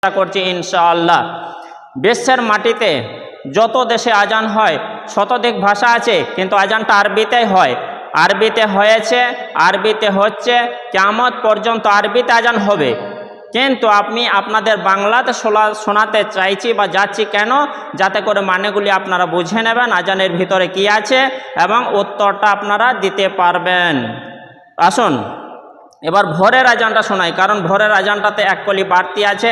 চেষ্টা করছি ইনশাআল্লাহ। বিশ্বের মাটিতে যত দেশে আজান হয় শতাধিক ভাষা আছে, কিন্তু আজানটা আরবিতেই হয়। আরবিতে হয়েছে, আরবিতে হচ্ছে, কিয়ামত পর্যন্ত আরবিতে আজান হবে। কিন্তু আমি আপনাদের বাংলাতে শোনাতে চাইছি বা যাচ্ছি কেন, যাতে করে মানেগুলি আপনারা বুঝে নেবেন আজানের ভিতরে কি আছে এবং উত্তরটা আপনারা দিতে পারবেন। আসুন এবার ভোরের আজানটা শোনাই, কারণ ভোরের আজানটাতে এক কলি বাড়তি আছে।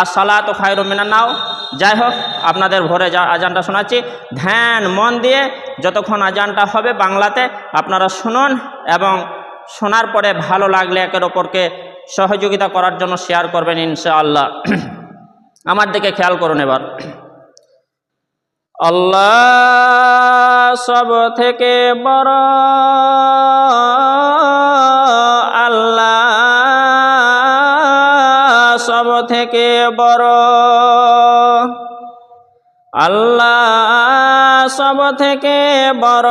আর সালাতু খায়রুম মিনান নাওম। যাই হোক, আপনাদের ভোরে আজানটা শোনাচ্ছি, ধ্যান মন দিয়ে যতক্ষণ আজানটা হবে বাংলাতে আপনারা শুনুন, এবং শোনার পরে ভালো লাগলে একের অপরকে সহযোগিতা করার জন্য শেয়ার করবেন ইনশাআল্লাহ। আমার দিকে খেয়াল করুন এবার। আল্লাহ সব থেকে বড়, আল্লাহ সব থেকে বড়, আল্লাহ সব থেকে বড়,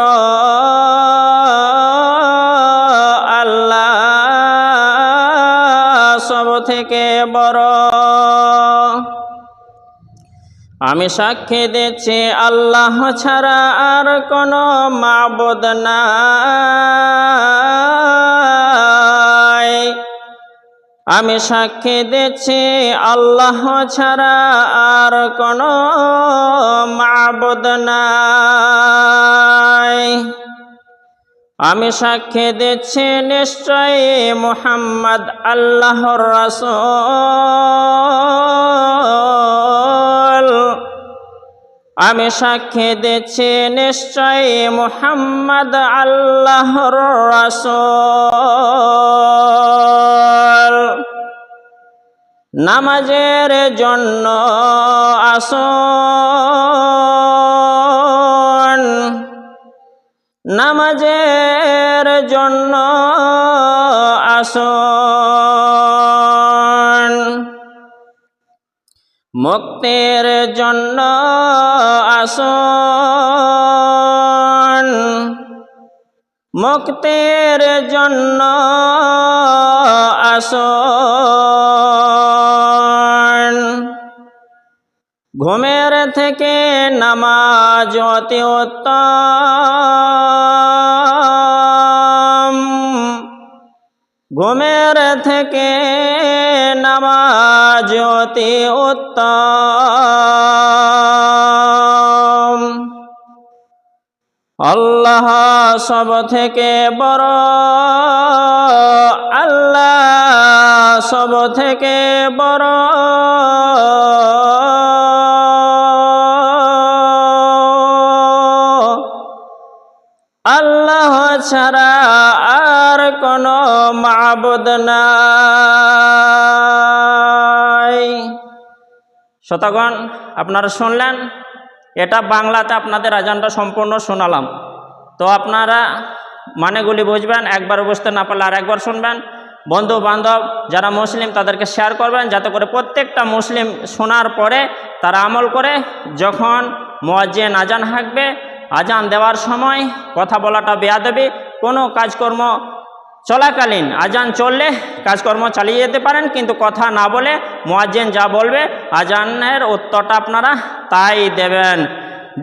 আল্লাহ সব থেকে বড়। আমি সাক্ষী দিচ্ছি আল্লাহ ছাড়া আর কোনো মাবুদ নাই। আমি সাক্ষী দিচ্ছি আল্লাহ ছাড়া আর কোনো মাবুদ নাই। আমি সাক্ষী দিচ্ছি নিশ্চয়ই মুহাম্মদ আল্লাহর রাসূল। আমি সাক্ষী দিচ্ছি নিশ্চয়ই মুহাম্মদ আল্লাহর রাসূল। নামাজের জন্য আসুন, নামাজের জন্য আসুন, মুক্তির জন্য আসুন, মুক্তির জন্য আসুন। ঘুমের থেকে নামাজ অতি উত্তম, ঘুমের থেকে নামাজ অতি উত্তম। আল্লাহ সব থেকে বড়, আল্লাহ সব থেকে বড়, আল্লাহ ছাড়া আর কোনো মাবুদ নাই। শ্রোতাগণ, আপনারা শুনলেন, এটা বাংলাতে আপনাদের আজানটা সম্পূর্ণ শোনালাম। তো আপনারা মানেগুলি বুঝবেন, একবার বুঝতে না পারলে আর একবার শুনবেন। বন্ধু বান্ধব যারা মুসলিম তাদেরকে শেয়ার করবেন, যাতে করে প্রত্যেকটা মুসলিম শোনার পরে তারা আমল করে। যখন মুয়াজ্জিন আজান হাঁকবে, আজান দেওয়ার সময় কথা বলাটা বেয়াদবি। কোনো কাজকর্ম চলাকালীন আজান চললে কাজকর্ম চালিয়ে যেতে পারেন, কিন্তু কথা না বলে মুয়াজ্জিন যা বলবে আজানের উত্তরটা আপনারা তাই দেবেন।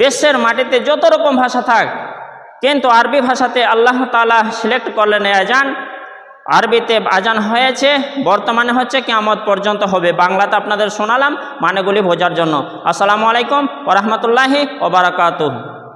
বিশ্বের মাটিতে যত রকম ভাষা থাক, কিন্তু আরবি ভাষাতে আল্লাহ তাআলা সিলেক্ট করলেন এই আজান। আরবিতে আজান হয়েছে, বর্তমানে হচ্ছে, কিয়ামত পর্যন্ত হবে। বাংলাতে আপনাদের শোনালাম মানেগুলি বোঝার জন্য। আসসালামু আলাইকুম ওয়া রাহমাতুল্লাহি ওয়া বারাকাতুহু।